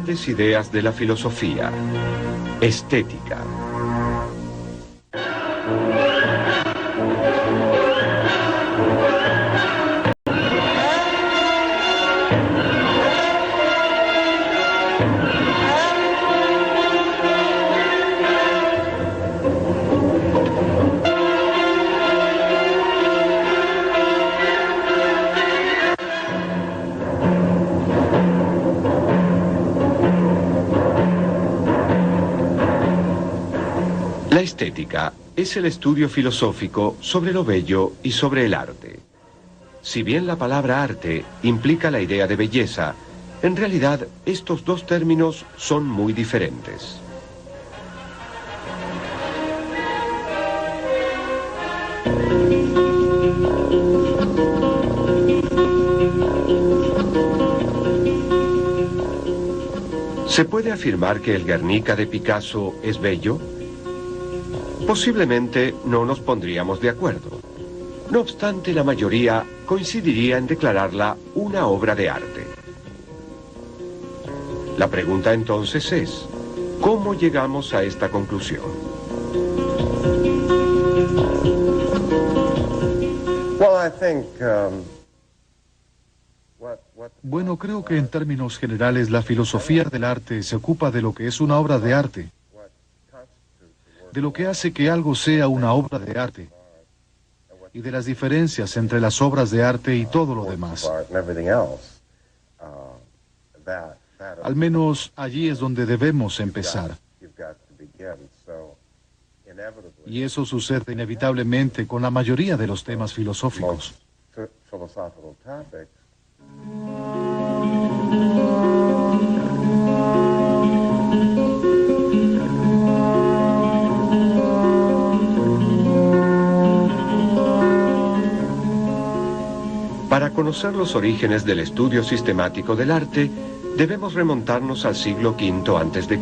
grandes ideas de la filosofía. Estética. La estética es el estudio filosófico sobre lo bello y sobre el arte. Si bien la palabra arte implica la idea de belleza, en realidad estos dos términos son muy diferentes. ¿Se puede afirmar que el Guernica de Picasso es bello? Posiblemente no nos pondríamos de acuerdo. No obstante, la mayoría coincidiría en declararla una obra de arte. La pregunta entonces es, ¿cómo llegamos a esta conclusión? Bueno, creo que en términos generales la filosofía del arte se ocupa de lo que es una obra de arte, de lo que hace que algo sea una obra de arte, y de las diferencias entre las obras de arte y todo lo demás. Al menos allí es donde debemos empezar. Y eso sucede inevitablemente con la mayoría de los temas filosóficos. Para conocer los orígenes del estudio sistemático del arte, debemos remontarnos al siglo V a.C.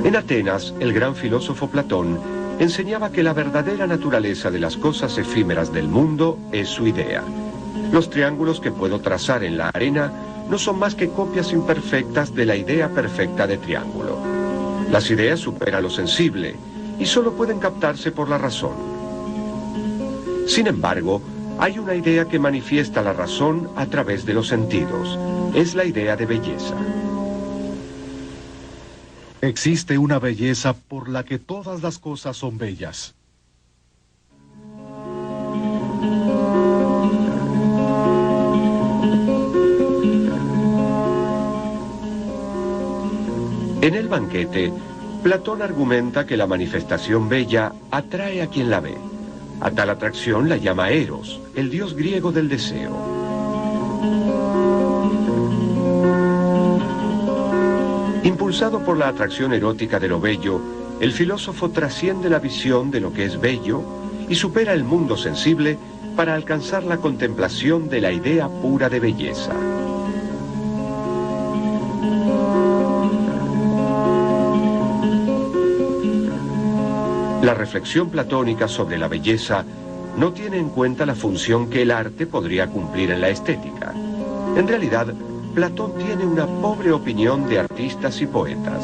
En Atenas, el gran filósofo Platón enseñaba que la verdadera naturaleza de las cosas efímeras del mundo es su idea. Los triángulos que puedo trazar en la arena no son más que copias imperfectas de la idea perfecta de triángulo. Las ideas superan lo sensible y solo pueden captarse por la razón. Sin embargo, hay una idea que manifiesta la razón a través de los sentidos. Es la idea de belleza. Existe una belleza por la que todas las cosas son bellas. En el banquete, Platón argumenta que la manifestación bella atrae a quien la ve. A tal atracción la llama Eros, el dios griego del deseo. Impulsado por la atracción erótica de lo bello, el filósofo trasciende la visión de lo que es bello y supera el mundo sensible para alcanzar la contemplación de la idea pura de belleza. La reflexión platónica sobre la belleza no tiene en cuenta la función que el arte podría cumplir en la estética. En realidad, Platón tiene una pobre opinión de artistas y poetas.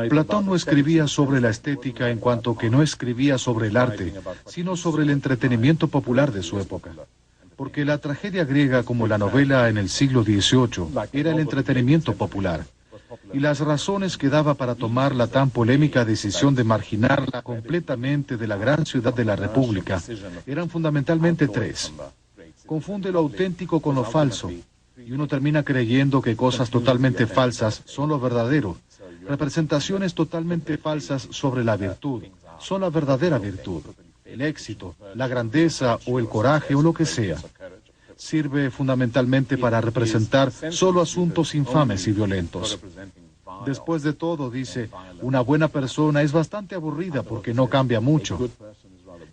Platón no escribía sobre la estética en cuanto que no escribía sobre el arte, sino sobre el entretenimiento popular de su época. Porque la tragedia griega, como la novela en el siglo XVIII, era el entretenimiento popular. Y las razones que daba para tomar la tan polémica decisión de marginarla completamente de la gran ciudad de la República eran fundamentalmente tres. Confunde lo auténtico con lo falso, y uno termina creyendo que cosas totalmente falsas son lo verdadero. Representaciones totalmente falsas sobre la virtud son la verdadera virtud, el éxito, la grandeza o el coraje o lo que sea. Sirve fundamentalmente para representar solo asuntos infames y violentos. Después de todo, dice, una buena persona es bastante aburrida porque no cambia mucho.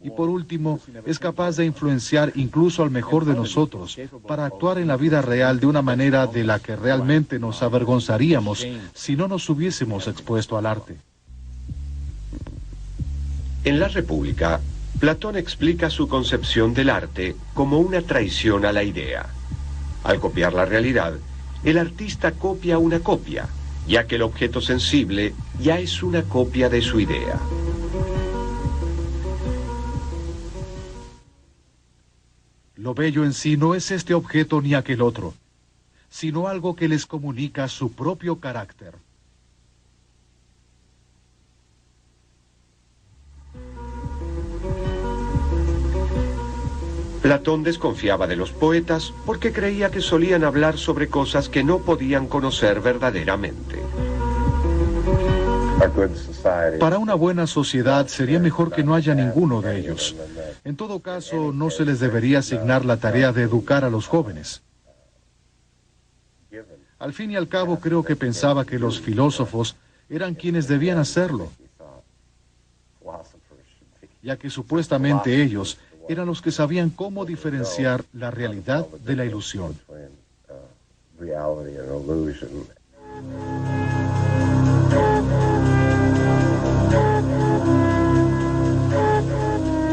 Y por último, es capaz de influenciar incluso al mejor de nosotros para actuar en la vida real de una manera de la que realmente nos avergonzaríamos si no nos hubiésemos expuesto al arte. En la República, Platón explica su concepción del arte como una traición a la idea. Al copiar la realidad, el artista copia una copia, ya que el objeto sensible ya es una copia de su idea. Lo bello en sí no es este objeto ni aquel otro, sino algo que les comunica su propio carácter. Platón desconfiaba de los poetas porque creía que solían hablar sobre cosas que no podían conocer verdaderamente. Para una buena sociedad sería mejor que no haya ninguno de ellos. En todo caso, no se les debería asignar la tarea de educar a los jóvenes. Al fin y al cabo, creo que pensaba que los filósofos eran quienes debían hacerlo, ya que supuestamente ellos eran los que sabían cómo diferenciar la realidad de la ilusión.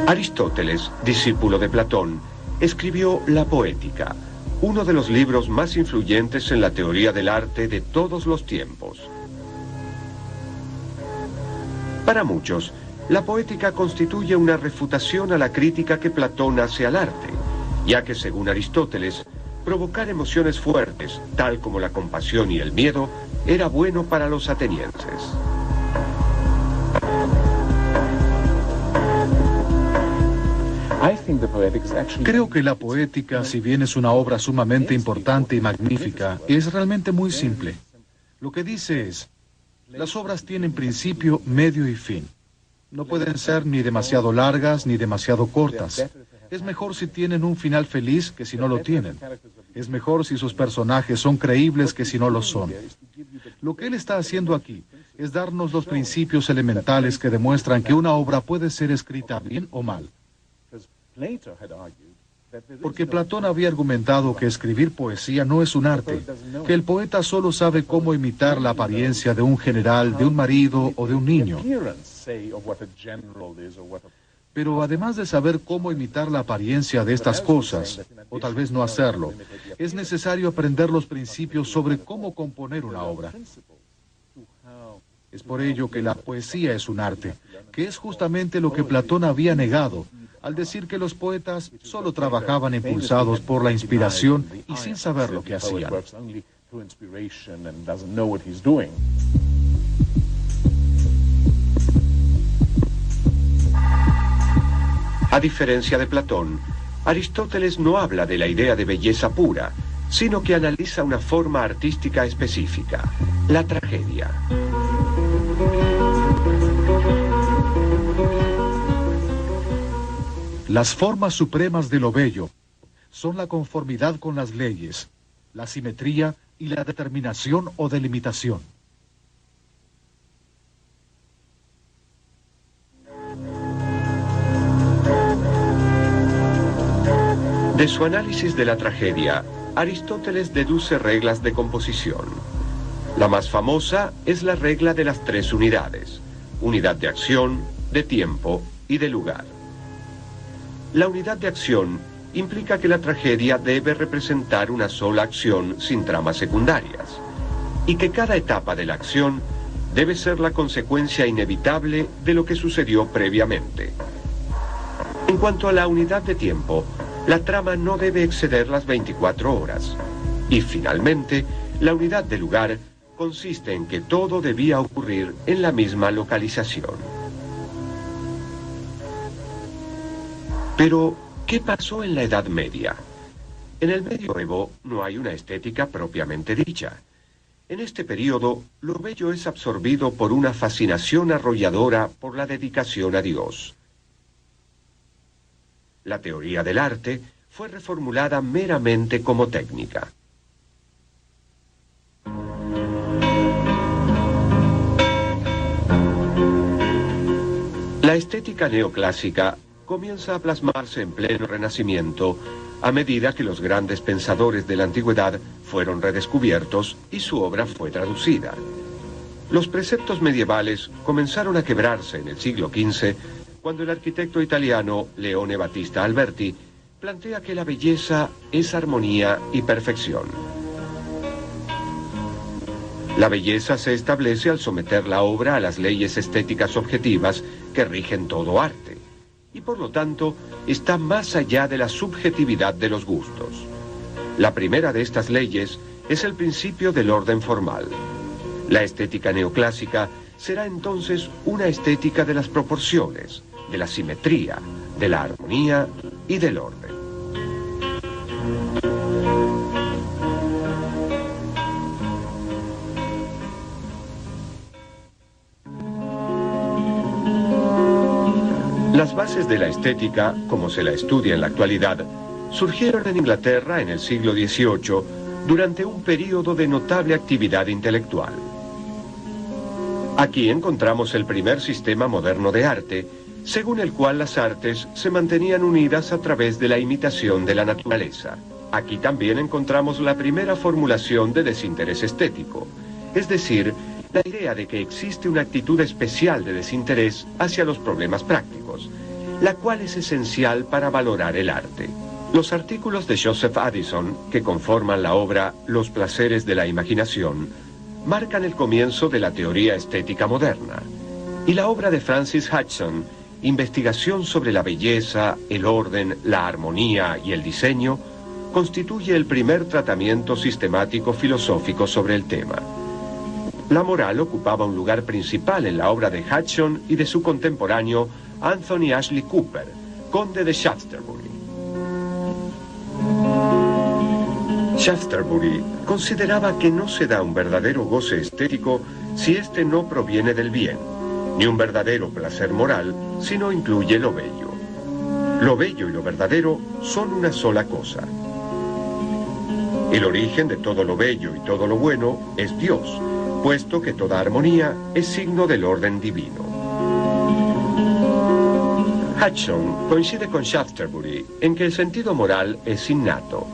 Aristóteles, discípulo de Platón, escribió La Poética, uno de los libros más influyentes en la teoría del arte de todos los tiempos. Para muchos, la poética constituye una refutación a la crítica que Platón hace al arte, ya que según Aristóteles, provocar emociones fuertes, tal como la compasión y el miedo, era bueno para los atenienses. Creo que la poética, si bien es una obra sumamente importante y magnífica, es realmente muy simple. Lo que dice es, las obras tienen principio, medio y fin. No pueden ser ni demasiado largas ni demasiado cortas. Es mejor si tienen un final feliz que si no lo tienen. Es mejor si sus personajes son creíbles que si no lo son. Lo que él está haciendo aquí es darnos los principios elementales que demuestran que una obra puede ser escrita bien o mal. Porque Platón había argumentado que escribir poesía no es un arte, que el poeta solo sabe cómo imitar la apariencia de un general, de un marido o de un niño. Pero además de saber cómo imitar la apariencia de estas cosas, o tal vez no hacerlo, es necesario aprender los principios sobre cómo componer una obra. Es por ello que la poesía es un arte, que es justamente lo que Platón había negado, al decir que los poetas solo trabajaban impulsados por la inspiración y sin saber lo que hacían. A diferencia de Platón, Aristóteles no habla de la idea de belleza pura, sino que analiza una forma artística específica, la tragedia. Las formas supremas de lo bello son la conformidad con las leyes, la simetría y la determinación o delimitación. De su análisis de la tragedia, Aristóteles deduce reglas de composición. La más famosa es la regla de las 3 unidades: unidad de acción, de tiempo y de lugar. La unidad de acción implica que la tragedia debe representar una sola acción sin tramas secundarias, y que cada etapa de la acción debe ser la consecuencia inevitable de lo que sucedió previamente. En cuanto a la unidad de tiempo, la trama no debe exceder las 24 horas. Y finalmente, la unidad de lugar consiste en que todo debía ocurrir en la misma localización. Pero, ¿qué pasó en la Edad Media? En el Medioevo no hay una estética propiamente dicha. En este periodo, lo bello es absorbido por una fascinación arrolladora por la dedicación a Dios. La teoría del arte fue reformulada meramente como técnica. La estética neoclásica comienza a plasmarse en pleno Renacimiento a medida que los grandes pensadores de la antigüedad fueron redescubiertos y su obra fue traducida. Los preceptos medievales comenzaron a quebrarse en el siglo XV cuando el arquitecto italiano Leone Battista Alberti plantea que la belleza es armonía y perfección. La belleza se establece al someter la obra a las leyes estéticas objetivas que rigen todo arte, y por lo tanto está más allá de la subjetividad de los gustos. La primera de estas leyes es el principio del orden formal. La estética neoclásica será entonces una estética de las proporciones, de la simetría, de la armonía y del orden. Las bases de la estética, como se la estudia en la actualidad, surgieron en Inglaterra en el siglo XVIII durante un período de notable actividad intelectual. Aquí encontramos el primer sistema moderno de arte, según el cual las artes se mantenían unidas a través de la imitación de la naturaleza. Aquí también encontramos la primera formulación de desinterés estético, es decir, la idea de que existe una actitud especial de desinterés hacia los problemas prácticos, la cual es esencial para valorar el arte. Los artículos de Joseph Addison, que conforman la obra Los placeres de la imaginación, marcan el comienzo de la teoría estética moderna, y la obra de Francis Hudson, Investigación sobre la belleza, el orden, la armonía y el diseño, constituye el primer tratamiento sistemático filosófico sobre el tema. La moral ocupaba un lugar principal en la obra de Hudson y de su contemporáneo Anthony Ashley Cooper, conde de Shaftesbury. Shaftesbury consideraba que no se da un verdadero goce estético si éste no proviene del bien, ni un verdadero placer moral si no incluye lo bello. Lo bello y lo verdadero son una sola cosa. El origen de todo lo bello y todo lo bueno es Dios, puesto que toda armonía es signo del orden divino. Hudson coincide con Shaftesbury en que el sentido moral es innato,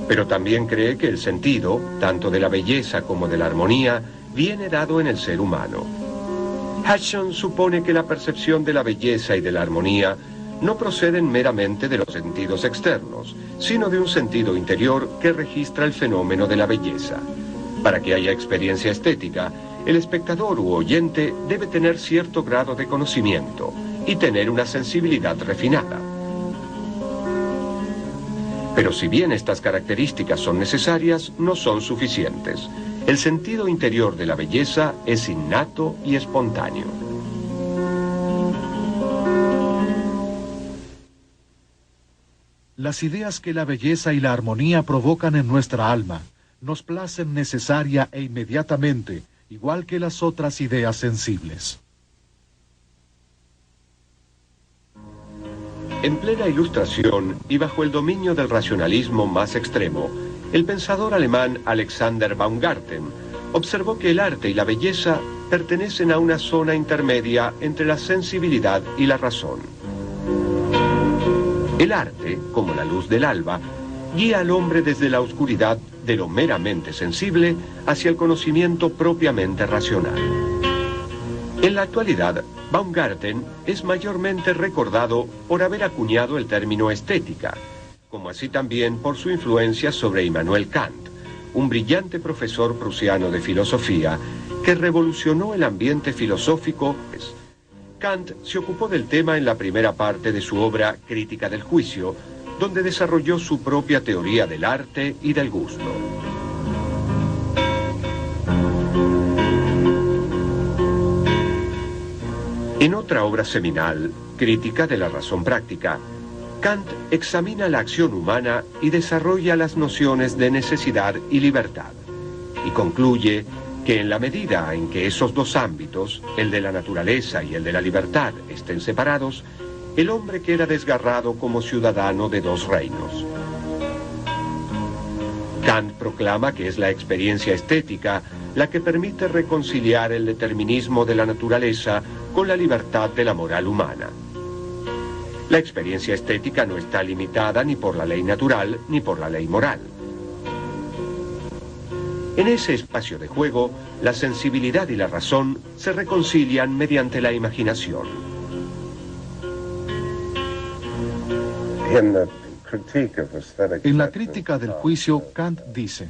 pero también cree que el sentido, tanto de la belleza como de la armonía, viene dado en el ser humano. Hudson supone que la percepción de la belleza y de la armonía no proceden meramente de los sentidos externos, sino de un sentido interior que registra el fenómeno de la belleza. Para que haya experiencia estética, el espectador u oyente debe tener cierto grado de conocimiento y tener una sensibilidad refinada. Pero si bien estas características son necesarias, no son suficientes. El sentido interior de la belleza es innato y espontáneo. Las ideas que la belleza y la armonía provocan en nuestra alma nos placen necesaria e inmediatamente, igual que las otras ideas sensibles. En plena Ilustración y bajo el dominio del racionalismo más extremo, el pensador alemán Alexander Baumgarten observó que el arte y la belleza pertenecen a una zona intermedia entre la sensibilidad y la razón. El arte, como la luz del alba, guía al hombre desde la oscuridad de lo meramente sensible hacia el conocimiento propiamente racional. En la actualidad, Baumgarten es mayormente recordado por haber acuñado el término estética, como así también por su influencia sobre Immanuel Kant, un brillante profesor prusiano de filosofía que revolucionó el ambiente filosófico. Kant se ocupó del tema en la primera parte de su obra Crítica del Juicio, donde desarrolló su propia teoría del arte y del gusto. En otra obra seminal, Crítica de la razón práctica, Kant examina la acción humana y desarrolla las nociones de necesidad y libertad, y concluye que en la medida en que esos dos ámbitos, el de la naturaleza y el de la libertad, estén separados, el hombre queda desgarrado como ciudadano de dos reinos. Kant proclama que es la experiencia estética la que permite reconciliar el determinismo de la naturaleza con la libertad de la moral humana. La experiencia estética no está limitada ni por la ley natural ni por la ley moral. En ese espacio de juego, la sensibilidad y la razón se reconcilian mediante la imaginación. En la crítica del juicio, Kant dice: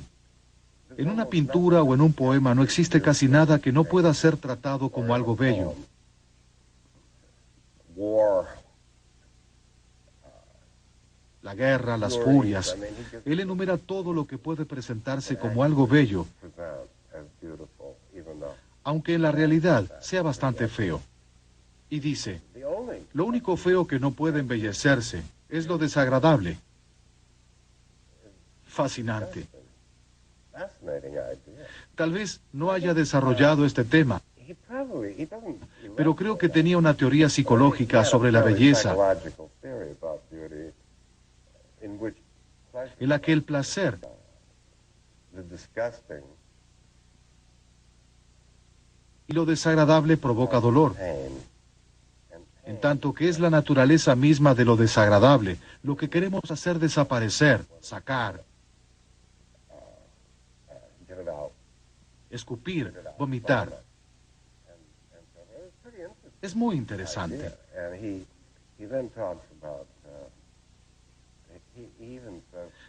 en una pintura o en un poema no existe casi nada que no pueda ser tratado como algo bello. La guerra, las furias. Él enumera todo lo que puede presentarse como algo bello, aunque en la realidad sea bastante feo. Y dice: lo único feo que no puede embellecerse es lo desagradable. Fascinante. Tal vez no haya desarrollado este tema, pero creo que tenía una teoría psicológica sobre la belleza, en la que el placer y lo desagradable provoca dolor, en tanto que es la naturaleza misma de lo desagradable lo que queremos hacer desaparecer, sacar, escupir, vomitar. Es muy interesante.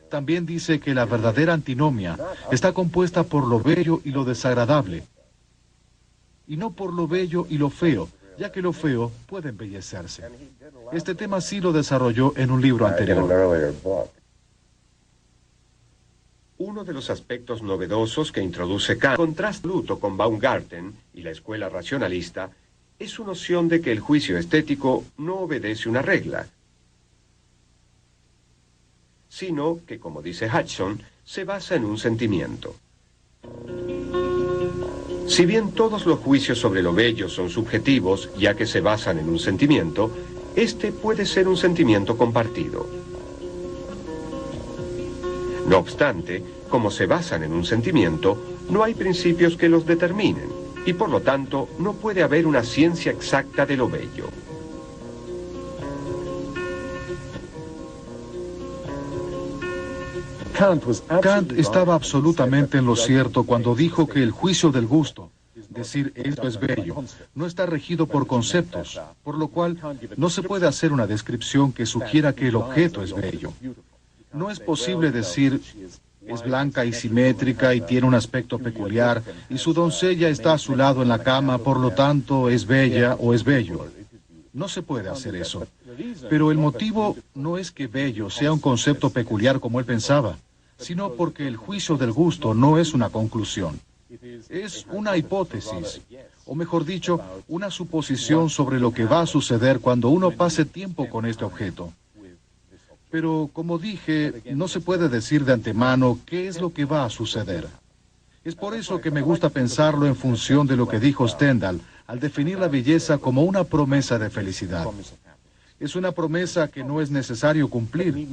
También dice que la verdadera antinomia está compuesta por lo bello y lo desagradable, y no por lo bello y lo feo, ya que lo feo puede embellecerse. Este tema sí lo desarrolló en un libro anterior. Uno de los aspectos novedosos que introduce Kant, en contraste absoluto con Baumgarten y la escuela racionalista, es su noción de que el juicio estético no obedece una regla, sino que, como dice Hudson, se basa en un sentimiento. Si bien todos los juicios sobre lo bello son subjetivos, ya que se basan en un sentimiento, este puede ser un sentimiento compartido. No obstante, como se basan en un sentimiento, no hay principios que los determinen, y por lo tanto no puede haber una ciencia exacta de lo bello. Kant estaba absolutamente en lo cierto cuando dijo que el juicio del gusto, decir esto es bello, no está regido por conceptos, por lo cual no se puede hacer una descripción que sugiera que el objeto es bello. No es posible decir es blanca y simétrica y tiene un aspecto peculiar y su doncella está a su lado en la cama, por lo tanto es bella o es bello. No se puede hacer eso. Pero el motivo no es que bello sea un concepto peculiar como él pensaba, sino porque el juicio del gusto no es una conclusión. Es una hipótesis, o mejor dicho, una suposición sobre lo que va a suceder cuando uno pase tiempo con este objeto. Pero, como dije, no se puede decir de antemano qué es lo que va a suceder. Es por eso que me gusta pensarlo en función de lo que dijo Stendhal al definir la belleza como una promesa de felicidad. Es una promesa que no es necesario cumplir,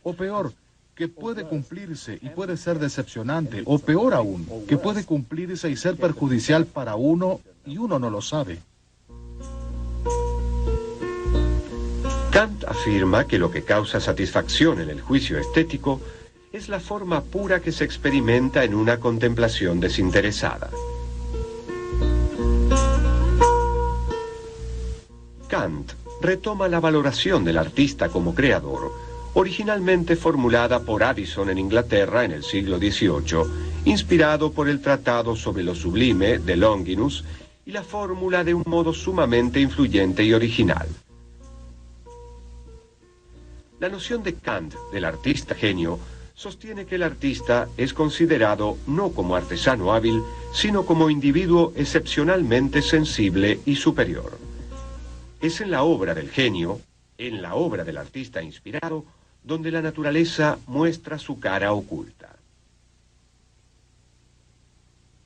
o peor, que puede cumplirse y puede ser decepcionante, o peor aún, que puede cumplirse y ser perjudicial para uno y uno no lo sabe. Kant afirma que lo que causa satisfacción en el juicio estético es la forma pura que se experimenta en una contemplación desinteresada. Kant retoma la valoración del artista como creador, originalmente formulada por Addison en Inglaterra en el siglo XVIII, inspirado por el Tratado sobre lo Sublime de Longinus y la fórmula de un modo sumamente influyente y original. La noción de Kant del artista genio sostiene que el artista es considerado no como artesano hábil, sino como individuo excepcionalmente sensible y superior. Es en la obra del genio, en la obra del artista inspirado, donde la naturaleza muestra su cara oculta.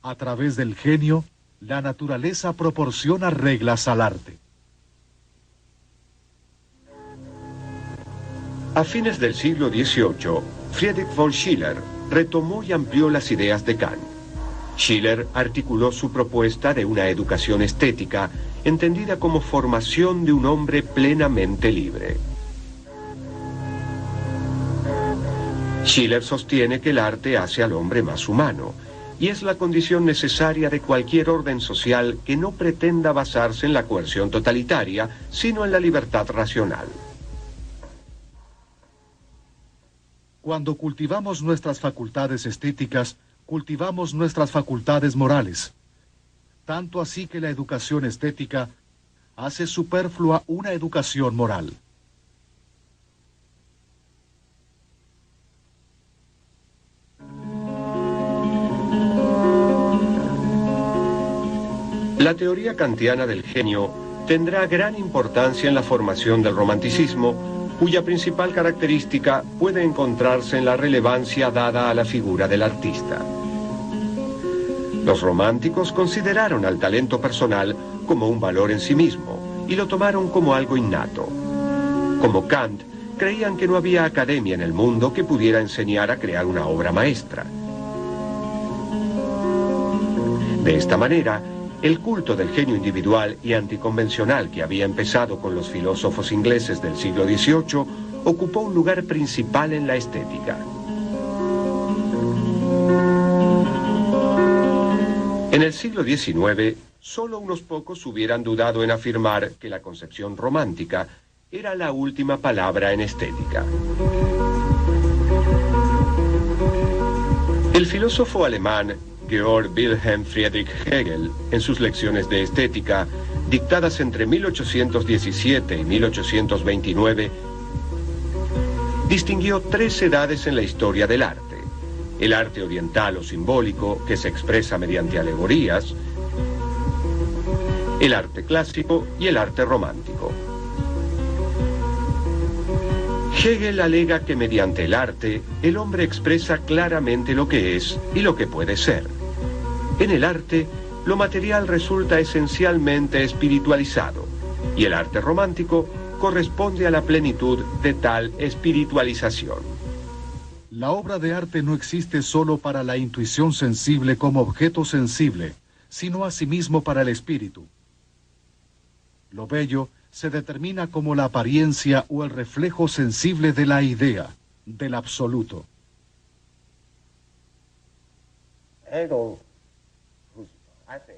A través del genio, la naturaleza proporciona reglas al arte. A fines del siglo XVIII, Friedrich von Schiller retomó y amplió las ideas de Kant. Schiller articuló su propuesta de una educación estética, entendida como formación de un hombre plenamente libre. Schiller sostiene que el arte hace al hombre más humano, y es la condición necesaria de cualquier orden social que no pretenda basarse en la coerción totalitaria, sino en la libertad racional. Cuando cultivamos nuestras facultades estéticas, cultivamos nuestras facultades morales. Tanto así que la educación estética hace superflua una educación moral. La teoría kantiana del genio tendrá gran importancia en la formación del romanticismo, cuya principal característica puede encontrarse en la relevancia dada a la figura del artista. Los románticos consideraron al talento personal como un valor en sí mismo y lo tomaron como algo innato. Como Kant, creían que no había academia en el mundo que pudiera enseñar a crear una obra maestra. De esta manera, el culto del genio individual y anticonvencional que había empezado con los filósofos ingleses del siglo XVIII ocupó un lugar principal en la estética. En el siglo XIX, solo unos pocos hubieran dudado en afirmar que la concepción romántica era la última palabra en estética. El filósofo alemán Georg Wilhelm Friedrich Hegel, en sus lecciones de estética, dictadas entre 1817 y 1829, distinguió tres edades en la historia del arte: el arte oriental o simbólico, que se expresa mediante alegorías, el arte clásico y el arte romántico. Hegel alega que mediante el arte, el hombre expresa claramente lo que es y lo que puede ser. En el arte, lo material resulta esencialmente espiritualizado, y el arte romántico corresponde a la plenitud de tal espiritualización. La obra de arte no existe solo para la intuición sensible como objeto sensible, sino asimismo para el espíritu. Lo bello se determina como la apariencia o el reflejo sensible de la idea, del absoluto.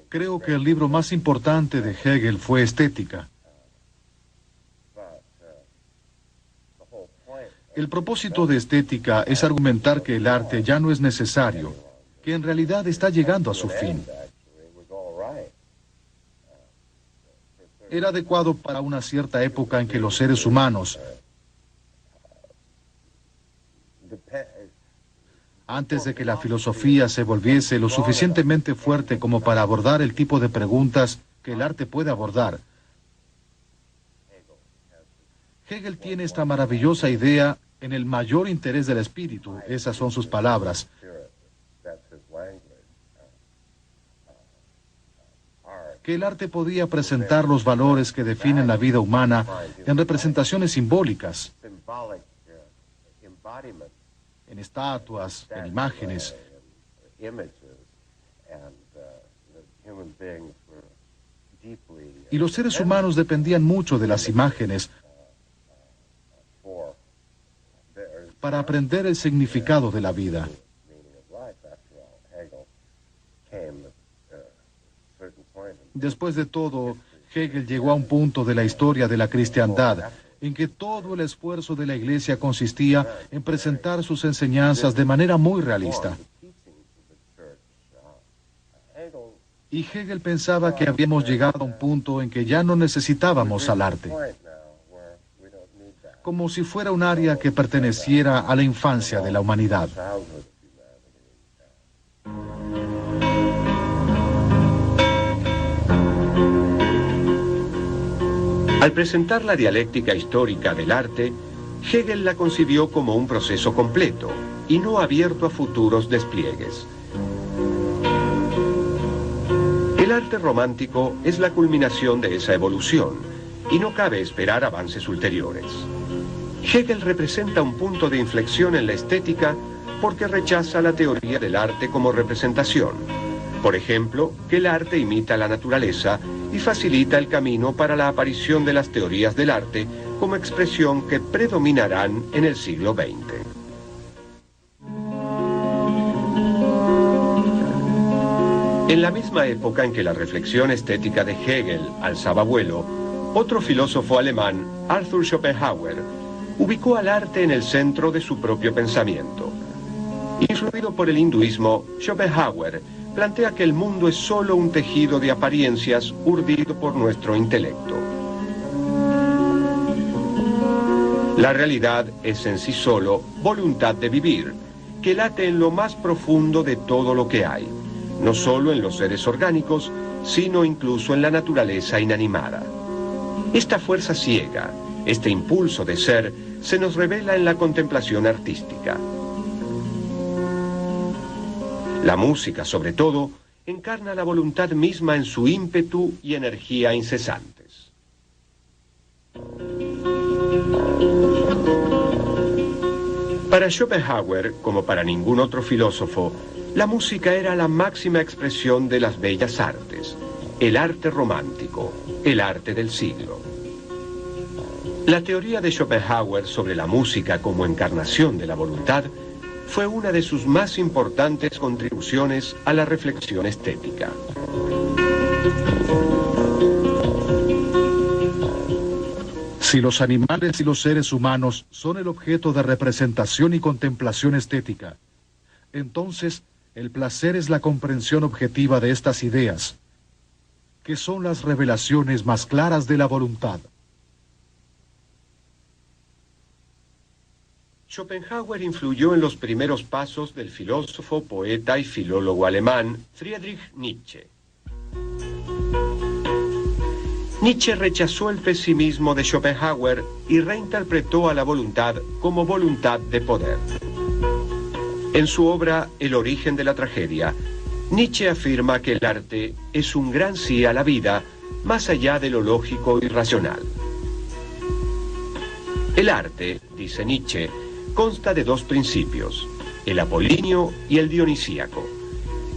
Creo que el libro más importante de Hegel fue Estética. El propósito de Estética es argumentar que el arte ya no es necesario, que en realidad está llegando a su fin. Era adecuado para una cierta época en que los seres humanos, antes de que la filosofía se volviese lo suficientemente fuerte como para abordar el tipo de preguntas que el arte puede abordar, Hegel tiene esta maravillosa idea en el mayor interés del espíritu. Esas son sus palabras. Que el arte podía presentar los valores que definen la vida humana en representaciones simbólicas, en estatuas, en imágenes. Y los seres humanos dependían mucho de las imágenes para aprender el significado de la vida. Después de todo, Hegel llegó a un punto de la historia de la cristiandad en que todo el esfuerzo de la Iglesia consistía en presentar sus enseñanzas de manera muy realista. Y Hegel pensaba que habíamos llegado a un punto en que ya no necesitábamos al arte, como si fuera un área que perteneciera a la infancia de la humanidad. Al presentar la dialéctica histórica del arte, Hegel la concibió como un proceso completo y no abierto a futuros despliegues. El arte romántico es la culminación de esa evolución y no cabe esperar avances ulteriores. Hegel representa un punto de inflexión en la estética porque rechaza la teoría del arte como representación. Por ejemplo, que el arte imita la naturaleza y facilita el camino para la aparición de las teorías del arte como expresión que predominarán en el siglo XX. En la misma época en que la reflexión estética de Hegel alzaba vuelo, otro filósofo alemán, Arthur Schopenhauer, ubicó al arte en el centro de su propio pensamiento. Influido por el hinduismo, Schopenhauer plantea que el mundo es solo un tejido de apariencias urdido por nuestro intelecto. La realidad es en sí solo voluntad de vivir, que late en lo más profundo de todo lo que hay, no solo en los seres orgánicos, sino incluso en la naturaleza inanimada. Esta fuerza ciega, este impulso de ser, se nos revela en la contemplación artística. La música, sobre todo, encarna la voluntad misma en su ímpetu y energía incesantes. Para Schopenhauer, como para ningún otro filósofo, la música era la máxima expresión de las bellas artes, el arte romántico, el arte del siglo. La teoría de Schopenhauer sobre la música como encarnación de la voluntad fue una de sus más importantes contribuciones a la reflexión estética. Si los animales y los seres humanos son el objeto de representación y contemplación estética, entonces el placer es la comprensión objetiva de estas ideas, que son las revelaciones más claras de la voluntad. Schopenhauer influyó en los primeros pasos del filósofo, poeta y filólogo alemán Friedrich Nietzsche. Nietzsche rechazó el pesimismo de Schopenhauer y reinterpretó a la voluntad como voluntad de poder. En su obra El origen de la tragedia, Nietzsche afirma que el arte es un gran sí a la vida, más allá de lo lógico y racional. El arte, dice Nietzsche, consta de dos principios, el apolíneo y el dionisíaco.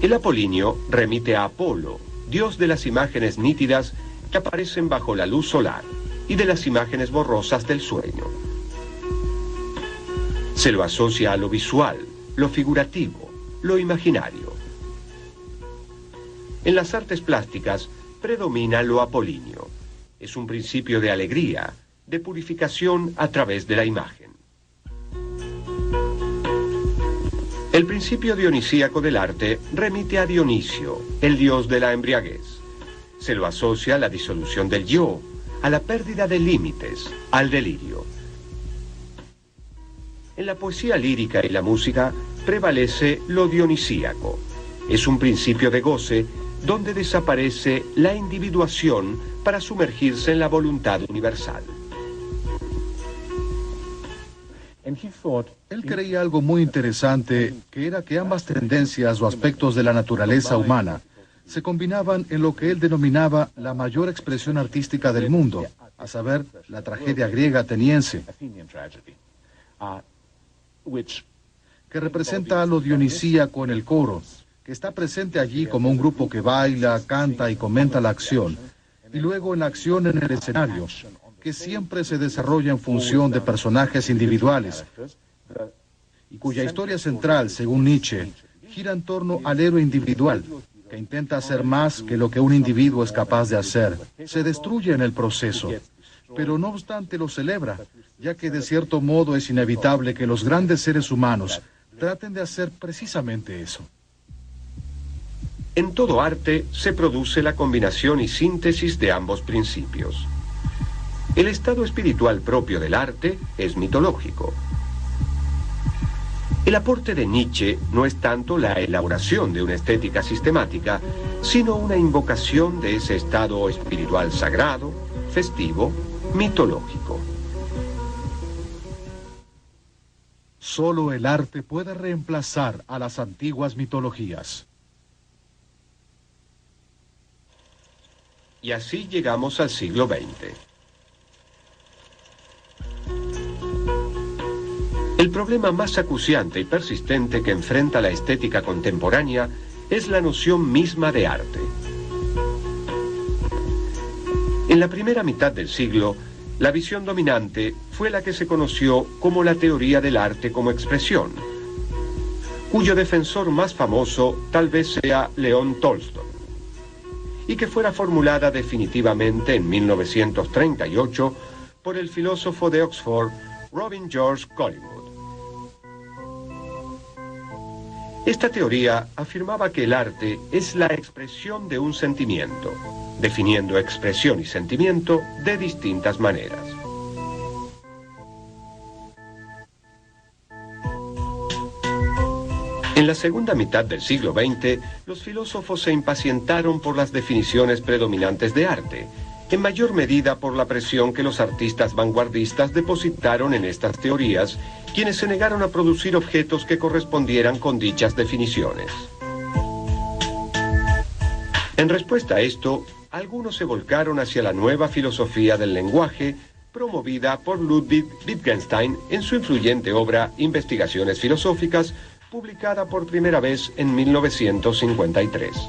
El apolíneo remite a Apolo, dios de las imágenes nítidas que aparecen bajo la luz solar y de las imágenes borrosas del sueño. Se lo asocia a lo visual, lo figurativo, lo imaginario. En las artes plásticas predomina lo apolíneo. Es un principio de alegría, de purificación a través de la imagen. El principio dionisíaco del arte remite a Dionisio, el dios de la embriaguez. Se lo asocia a la disolución del yo, a la pérdida de límites, al delirio. En la poesía lírica y la música prevalece lo dionisíaco. Es un principio de goce donde desaparece la individuación para sumergirse en la voluntad universal. Él creía algo muy interesante, que era que ambas tendencias o aspectos de la naturaleza humana se combinaban en lo que él denominaba la mayor expresión artística del mundo, a saber, la tragedia griega ateniense, que representa a lo dionisíaco en el coro, que está presente allí como un grupo que baila, canta y comenta la acción, y luego en la acción en el escenario, que siempre se desarrolla en función de personajes individuales, y cuya historia central, según Nietzsche, gira en torno al héroe individual, que intenta hacer más que lo que un individuo es capaz de hacer. Se destruye en el proceso, pero no obstante lo celebra, ya que de cierto modo es inevitable que los grandes seres humanos traten de hacer precisamente eso. En todo arte se produce la combinación y síntesis de ambos principios. El estado espiritual propio del arte es mitológico. El aporte de Nietzsche no es tanto la elaboración de una estética sistemática, sino una invocación de ese estado espiritual sagrado, festivo, mitológico. Solo el arte puede reemplazar a las antiguas mitologías. Y así llegamos al siglo XX. El problema más acuciante y persistente que enfrenta la estética contemporánea es la noción misma de arte. En la primera mitad del siglo, la visión dominante fue la que se conoció como la teoría del arte como expresión, cuyo defensor más famoso tal vez sea León Tolstoy, y que fuera formulada definitivamente en 1938 por el filósofo de Oxford Robin George Collingwood. Esta teoría afirmaba que el arte es la expresión de un sentimiento, definiendo expresión y sentimiento de distintas maneras. En la segunda mitad del siglo XX, los filósofos se impacientaron por las definiciones predominantes de arte, en mayor medida por la presión que los artistas vanguardistas depositaron en estas teorías, quienes se negaron a producir objetos que correspondieran con dichas definiciones. En respuesta a esto, algunos se volcaron hacia la nueva filosofía del lenguaje, promovida por Ludwig Wittgenstein en su influyente obra Investigaciones filosóficas, publicada por primera vez en 1953.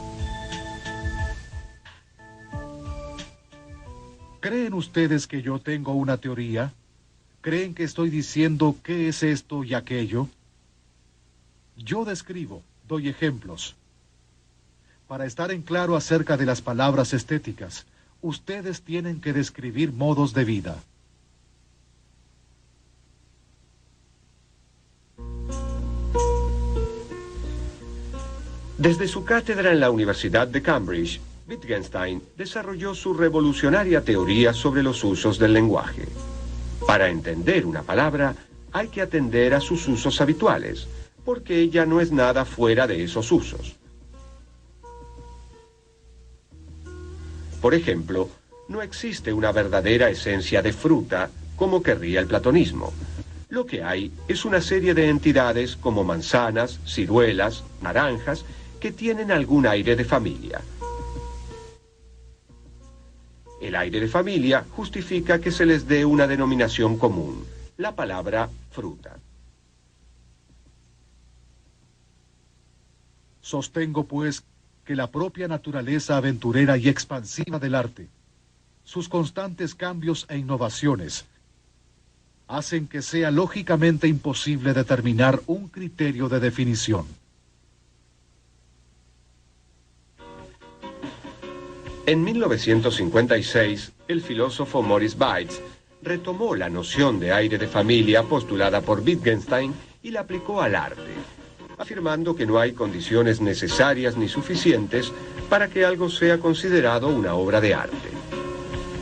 ¿Creen ustedes que yo tengo una teoría? ¿Creen que estoy diciendo qué es esto y aquello? Yo describo, doy ejemplos. Para estar en claro acerca de las palabras estéticas, ustedes tienen que describir modos de vida. Desde su cátedra en la Universidad de Cambridge, Wittgenstein desarrolló su revolucionaria teoría sobre los usos del lenguaje. Para entender una palabra, hay que atender a sus usos habituales, porque ella no es nada fuera de esos usos. Por ejemplo, no existe una verdadera esencia de fruta, como querría el platonismo. Lo que hay es una serie de entidades como manzanas, ciruelas, naranjas, que tienen algún aire de familia. El aire de familia justifica que se les dé una denominación común, la palabra fruta. Sostengo, pues, que la propia naturaleza aventurera y expansiva del arte, sus constantes cambios e innovaciones, hacen que sea lógicamente imposible determinar un criterio de definición. En 1956, el filósofo Maurice Bates retomó la noción de aire de familia postulada por Wittgenstein y la aplicó al arte, afirmando que no hay condiciones necesarias ni suficientes para que algo sea considerado una obra de arte.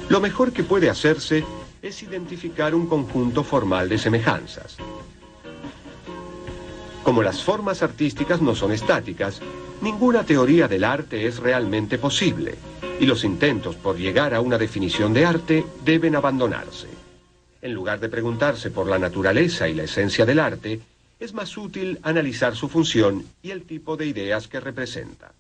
Lo mejor que puede hacerse es identificar un conjunto formal de semejanzas. Como las formas artísticas no son estáticas, ninguna teoría del arte es realmente posible, y los intentos por llegar a una definición de arte deben abandonarse. En lugar de preguntarse por la naturaleza y la esencia del arte, es más útil analizar su función y el tipo de ideas que representa.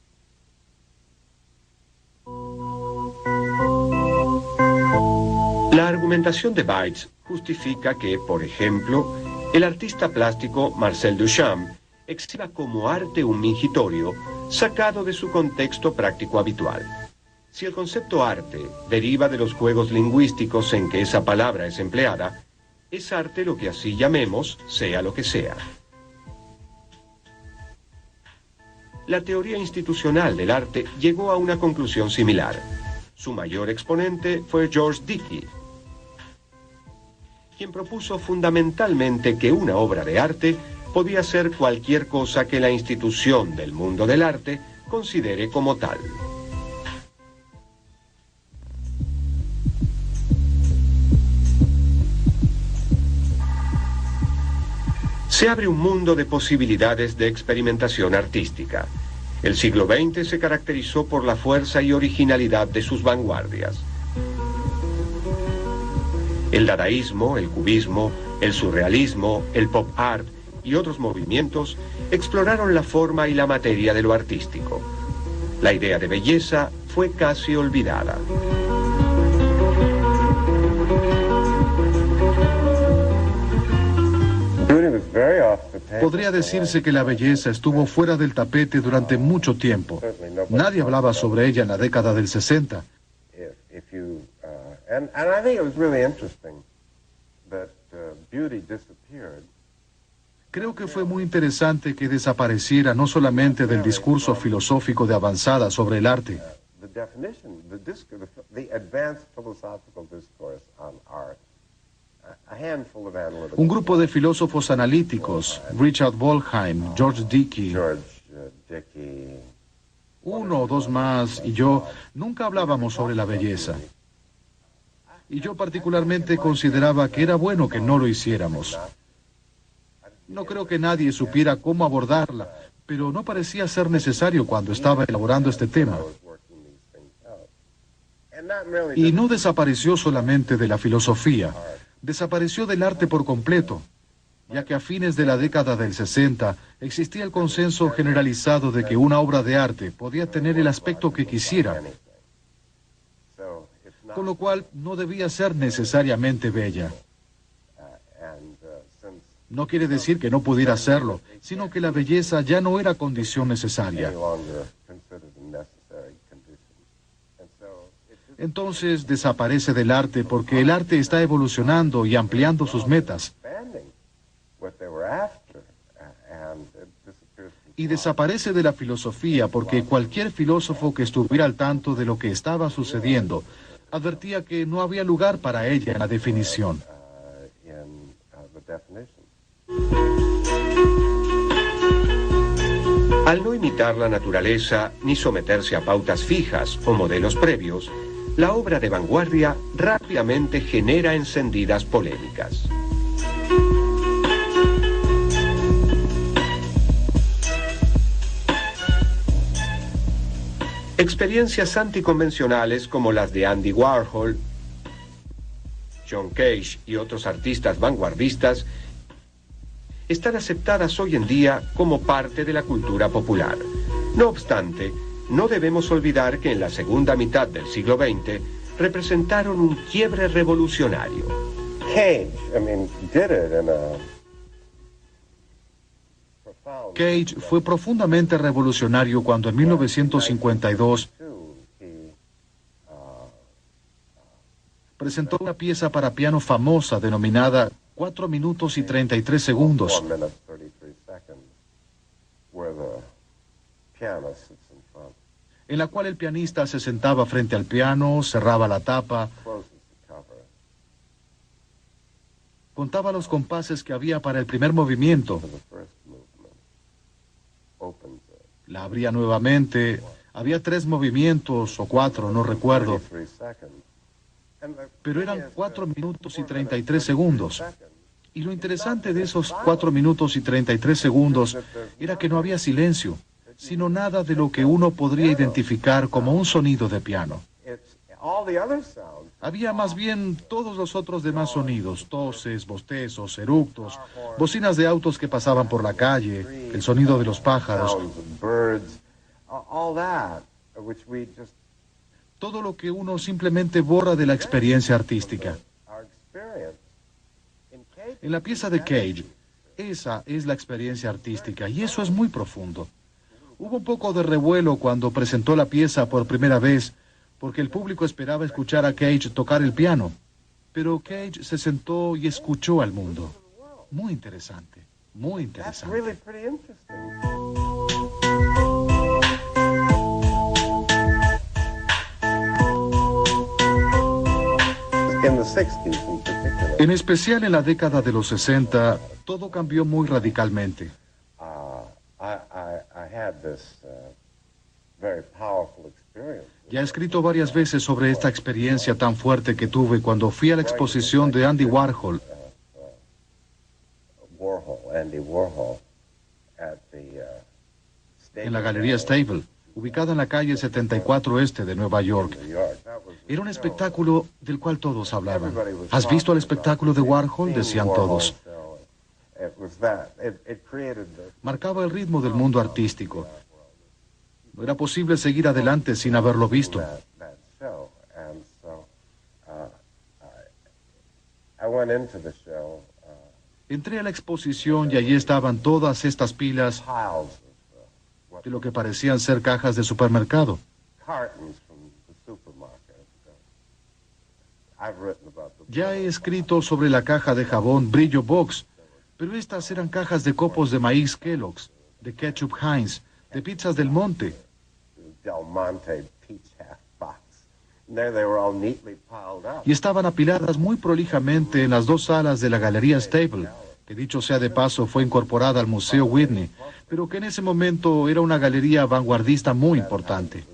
La argumentación de Bates justifica que, por ejemplo, el artista plástico Marcel Duchamp exhiba como arte un mingitorio sacado de su contexto práctico habitual. Si el concepto arte deriva de los juegos lingüísticos en que esa palabra es empleada, es arte lo que así llamemos, sea lo que sea. La teoría institucional del arte llegó a una conclusión similar. Su mayor exponente fue George Dickey, quien propuso fundamentalmente que una obra de arte podía ser cualquier cosa que la institución del mundo del arte considere como tal. Se abre un mundo de posibilidades de experimentación artística. El siglo XX se caracterizó por la fuerza y originalidad de sus vanguardias. El dadaísmo, el cubismo, el surrealismo, el pop art y otros movimientos exploraron la forma y la materia de lo artístico. La idea de belleza fue casi olvidada. Podría decirse que la belleza estuvo fuera del tapete durante mucho tiempo. Nadie hablaba sobre ella en la década del 60. Creo que fue muy interesante que desapareciera no solamente del discurso filosófico de avanzada sobre el arte, Un grupo de filósofos analíticos, Richard Wollheim, George Dickey, uno o dos más y yo, nunca hablábamos sobre la belleza. Y yo particularmente consideraba que era bueno que no lo hiciéramos. No creo que nadie supiera cómo abordarla, pero no parecía ser necesario cuando estaba elaborando este tema. Y no desapareció solamente de la filosofía, desapareció del arte por completo, ya que a fines de la década del 60 existía el consenso generalizado de que una obra de arte podía tener el aspecto que quisiera, con lo cual no debía ser necesariamente bella. No quiere decir que no pudiera serlo, sino que la belleza ya no era condición necesaria. Entonces desaparece del arte porque el arte está evolucionando y ampliando sus metas. Y desaparece de la filosofía porque cualquier filósofo que estuviera al tanto de lo que estaba sucediendo advertía que no había lugar para ella en la definición. Al no imitar la naturaleza ni someterse a pautas fijas o modelos previos, la obra de vanguardia rápidamente genera encendidas polémicas. Experiencias anticonvencionales como las de Andy Warhol, John Cage y otros artistas vanguardistas están aceptadas hoy en día como parte de la cultura popular. No obstante, no debemos olvidar que en la segunda mitad del siglo XX representaron un quiebre revolucionario. Cage fue profundamente revolucionario cuando en 1952 presentó una pieza para piano famosa denominada 4 minutos y 33 segundos, en la cual el pianista se sentaba frente al piano, cerraba la tapa, contaba los compases que había para el primer movimiento, la abría nuevamente, había 3 movimientos o 4, no recuerdo, pero eran 4 minutos y 33 segundos. Y lo interesante de esos 4 minutos y 33 segundos era que no había silencio, sino nada de lo que uno podría identificar como un sonido de piano. Había más bien todos los otros demás sonidos, toses, bostezos, eructos, bocinas de autos que pasaban por la calle, el sonido de los pájaros, todo lo que uno simplemente borra de la experiencia artística. En la pieza de Cage, esa es la experiencia artística y eso es muy profundo. Hubo un poco de revuelo cuando presentó la pieza por primera vez, porque el público esperaba escuchar a Cage tocar el piano. Pero Cage se sentó y escuchó al mundo. Muy interesante, muy interesante. En especial en la década de los 60, todo cambió muy radicalmente. Ya he escrito varias veces sobre esta experiencia tan fuerte que tuve cuando fui a la exposición de Andy Warhol en la Galería Stable, ubicada en la calle 74 Este de Nueva York. Era un espectáculo del cual todos hablaban. ¿Has visto el espectáculo de Warhol?, decían todos. Marcaba el ritmo del mundo artístico. No era posible seguir adelante sin haberlo visto. Entré a la exposición y allí estaban todas estas pilas de lo que parecían ser cajas de supermercado. Ya he escrito sobre la caja de jabón Brillo Box, pero estas eran cajas de copos de maíz Kellogg's, de ketchup Heinz, de pizzas Del Monte. Y estaban apiladas muy prolijamente en las dos salas de la Galería Stable, que dicho sea de paso fue incorporada al Museo Whitney, pero que en ese momento era una galería vanguardista muy importante.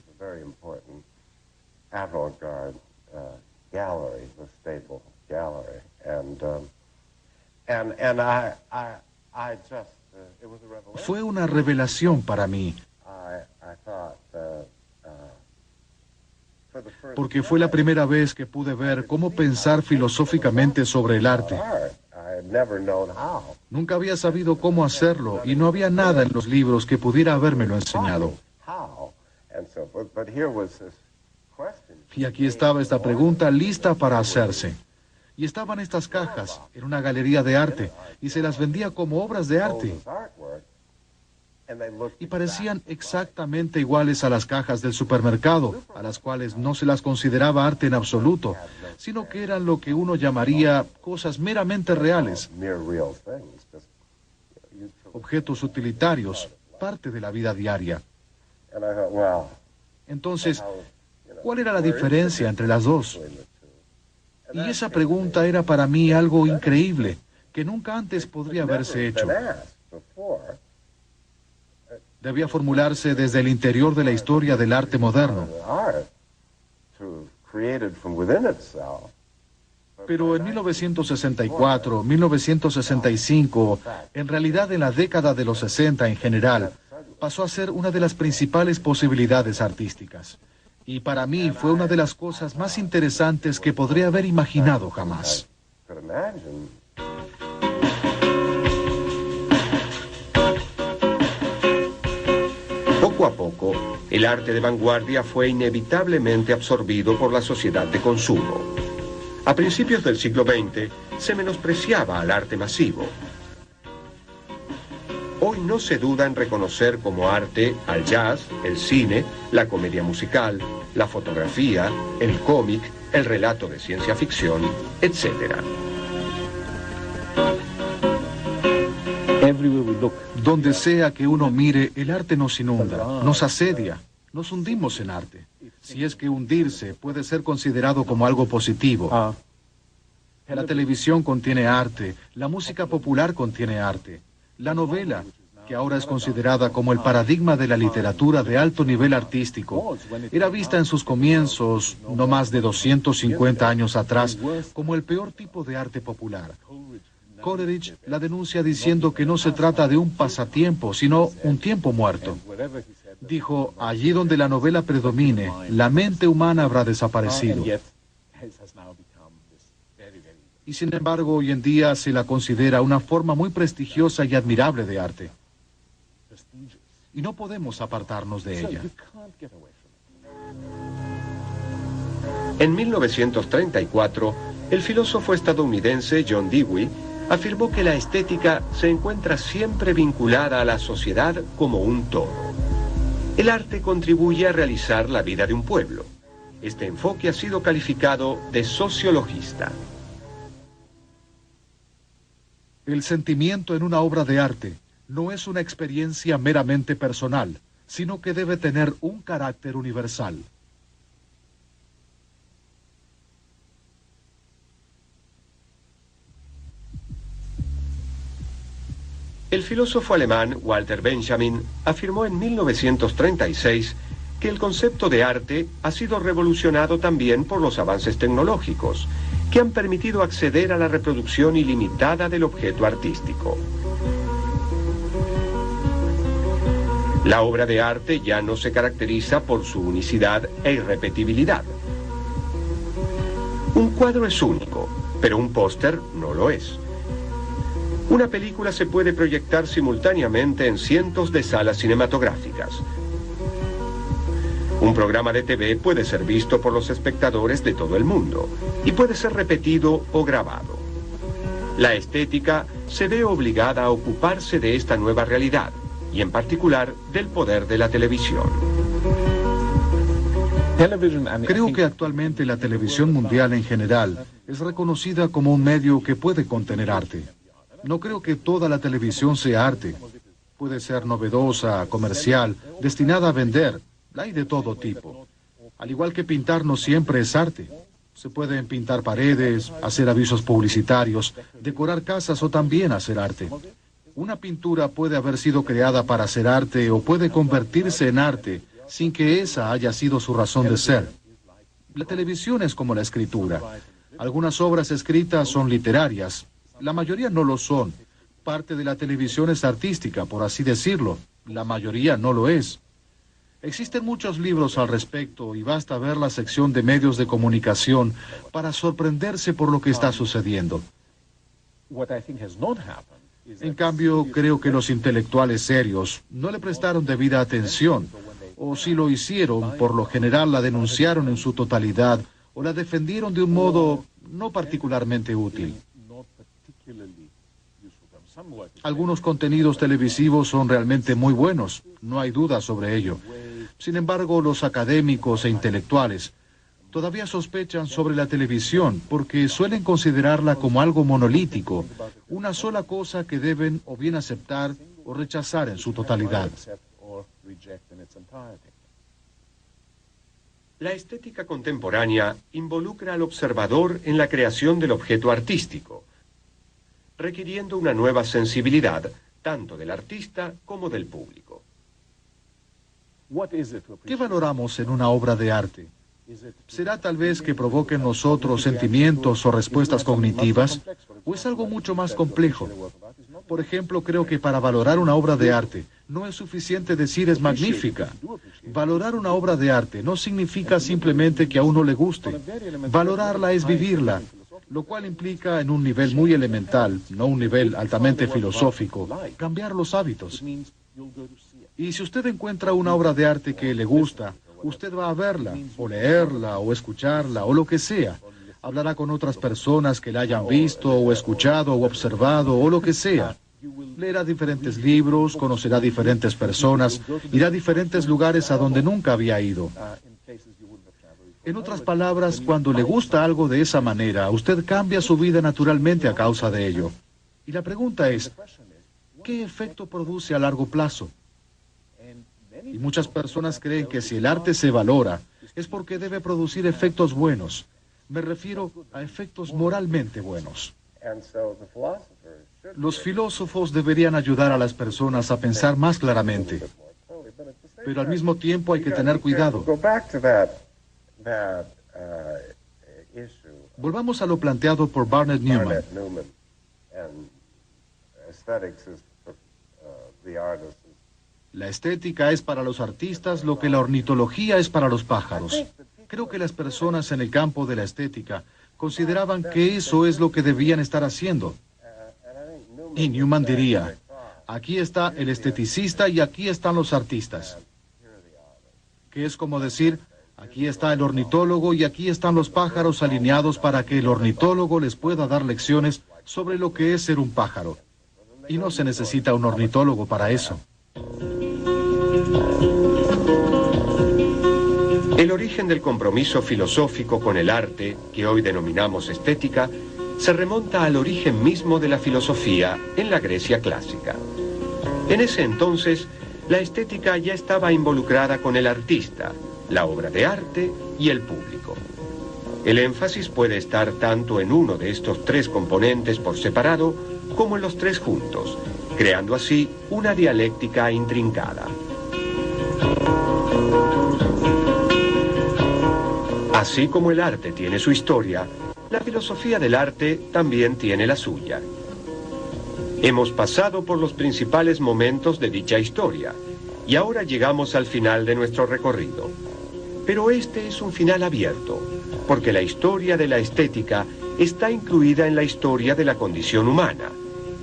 Fue una revelación para mí, porque fue la primera vez que pude ver cómo pensar filosóficamente sobre el arte. Nunca había sabido cómo hacerlo y no había nada en los libros que pudiera habérmelo enseñado. Y aquí estaba esta pregunta lista para hacerse. Y estaban estas cajas en una galería de arte y se las vendía como obras de arte. Y parecían exactamente iguales a las cajas del supermercado, a las cuales no se las consideraba arte en absoluto, sino que eran lo que uno llamaría cosas meramente reales, objetos utilitarios, parte de la vida diaria. Entonces, ¿cuál era la diferencia entre las dos? Y esa pregunta era para mí algo increíble, que nunca antes podría haberse hecho. Debía formularse desde el interior de la historia del arte moderno. Pero en 1964, 1965, en realidad en la década de los 60 en general, pasó a ser una de las principales posibilidades artísticas. Y para mí fue una de las cosas más interesantes que podría haber imaginado jamás. Poco a poco, el arte de vanguardia fue inevitablemente absorbido por la sociedad de consumo. A principios del siglo XX, se menospreciaba al arte masivo. Hoy no se duda en reconocer como arte al jazz, el cine, la comedia musical, la fotografía, el cómic, el relato de ciencia ficción, etc. Donde sea que uno mire, el arte nos inunda, nos asedia, nos hundimos en arte. Si es que hundirse puede ser considerado como algo positivo. La televisión contiene arte, la música popular contiene arte. La novela, que ahora es considerada como el paradigma de la literatura de alto nivel artístico, era vista en sus comienzos, no más de 250 años atrás, como el peor tipo de arte popular. Coleridge la denuncia diciendo que no se trata de un pasatiempo, sino un tiempo muerto. Dijo, allí donde la novela predomine, la mente humana habrá desaparecido. Y sin embargo, hoy en día se la considera una forma muy prestigiosa y admirable de arte. Y no podemos apartarnos de ella. En 1934, el filósofo estadounidense John Dewey afirmó que la estética se encuentra siempre vinculada a la sociedad como un todo. El arte contribuye a realizar la vida de un pueblo. Este enfoque ha sido calificado de sociologista. El sentimiento en una obra de arte no es una experiencia meramente personal, sino que debe tener un carácter universal. El filósofo alemán Walter Benjamin afirmó en 1936 que el concepto de arte ha sido revolucionado también por los avances tecnológicos, que han permitido acceder a la reproducción ilimitada del objeto artístico. La obra de arte ya no se caracteriza por su unicidad e irrepetibilidad. Un cuadro es único, pero un póster no lo es. Una película se puede proyectar simultáneamente en cientos de salas cinematográficas. Un programa de TV puede ser visto por los espectadores de todo el mundo y puede ser repetido o grabado. La estética se ve obligada a ocuparse de esta nueva realidad y en particular del poder de la televisión. Creo que actualmente la televisión mundial en general es reconocida como un medio que puede contener arte. No creo que toda la televisión sea arte. Puede ser novedosa, comercial, destinada a vender. Hay de todo tipo. Al igual que pintar no siempre es arte. Se pueden pintar paredes, hacer avisos publicitarios, decorar casas o también hacer arte. Una pintura puede haber sido creada para hacer arte o puede convertirse en arte sin que esa haya sido su razón de ser. La televisión es como la escritura. Algunas obras escritas son literarias, la mayoría no lo son. Parte de la televisión es artística, por así decirlo. La mayoría no lo es. Existen muchos libros al respecto y basta ver la sección de medios de comunicación para sorprenderse por lo que está sucediendo. En cambio, creo que los intelectuales serios no le prestaron debida atención, o si lo hicieron, por lo general la denunciaron en su totalidad o la defendieron de un modo no particularmente útil. Algunos contenidos televisivos son realmente muy buenos, no hay duda sobre ello. Sin embargo, los académicos e intelectuales todavía sospechan sobre la televisión porque suelen considerarla como algo monolítico, una sola cosa que deben o bien aceptar o rechazar en su totalidad. La estética contemporánea involucra al observador en la creación del objeto artístico, requiriendo una nueva sensibilidad, tanto del artista como del público. ¿Qué valoramos en una obra de arte? ¿Será tal vez que provoque en nosotros sentimientos o respuestas cognitivas? ¿O es algo mucho más complejo? Por ejemplo, creo que para valorar una obra de arte no es suficiente decir es magnífica. Valorar una obra de arte no significa simplemente que a uno le guste. Valorarla es vivirla, lo cual implica en un nivel muy elemental, no un nivel altamente filosófico, cambiar los hábitos. Y si usted encuentra una obra de arte que le gusta, usted va a verla, o leerla, o escucharla, o lo que sea. Hablará con otras personas que la hayan visto, o escuchado, o observado, o lo que sea. Leerá diferentes libros, conocerá diferentes personas, irá a diferentes lugares a donde nunca había ido. En otras palabras, cuando le gusta algo de esa manera, usted cambia su vida naturalmente a causa de ello. Y la pregunta es, ¿qué efecto produce a largo plazo? Y muchas personas creen que si el arte se valora, es porque debe producir efectos buenos. Me refiero a efectos moralmente buenos. Los filósofos deberían ayudar a las personas a pensar más claramente. Pero al mismo tiempo hay que tener cuidado. Volvamos a lo planteado por Barnett Newman. La estética es para los artistas lo que la ornitología es para los pájaros. Creo que las personas en el campo de la estética consideraban que eso es lo que debían estar haciendo. Y Newman diría, aquí está el esteticista y aquí están los artistas. Que es como decir, aquí está el ornitólogo y aquí están los pájaros alineados para que el ornitólogo les pueda dar lecciones sobre lo que es ser un pájaro. Y no se necesita un ornitólogo para eso. El origen del compromiso filosófico con el arte, que hoy denominamos estética, se remonta al origen mismo de la filosofía en la Grecia clásica. En ese entonces, la estética ya estaba involucrada con el artista, la obra de arte y el público. El énfasis puede estar tanto en uno de estos tres componentes por separado, como en los tres juntos, creando así una dialéctica intrincada. Así como el arte tiene su historia, la filosofía del arte también tiene la suya. Hemos pasado por los principales momentos de dicha historia, y ahora llegamos al final de nuestro recorrido. Pero este es un final abierto, porque la historia de la estética está incluida en la historia de la condición humana,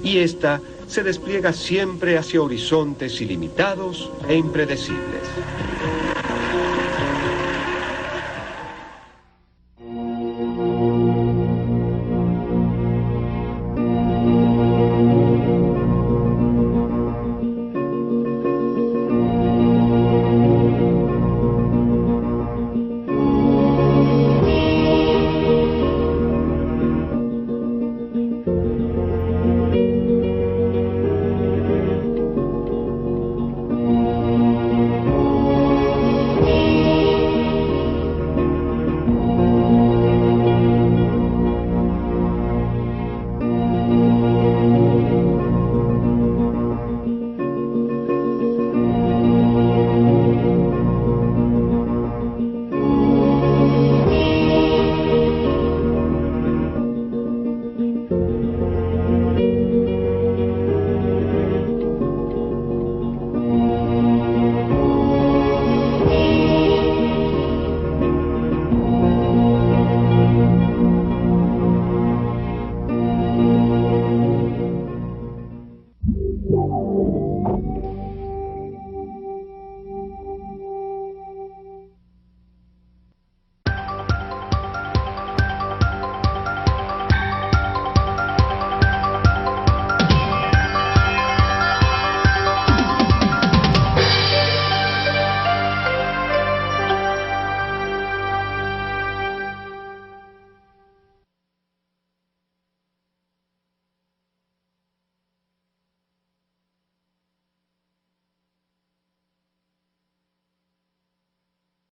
y esta se despliega siempre hacia horizontes ilimitados e impredecibles.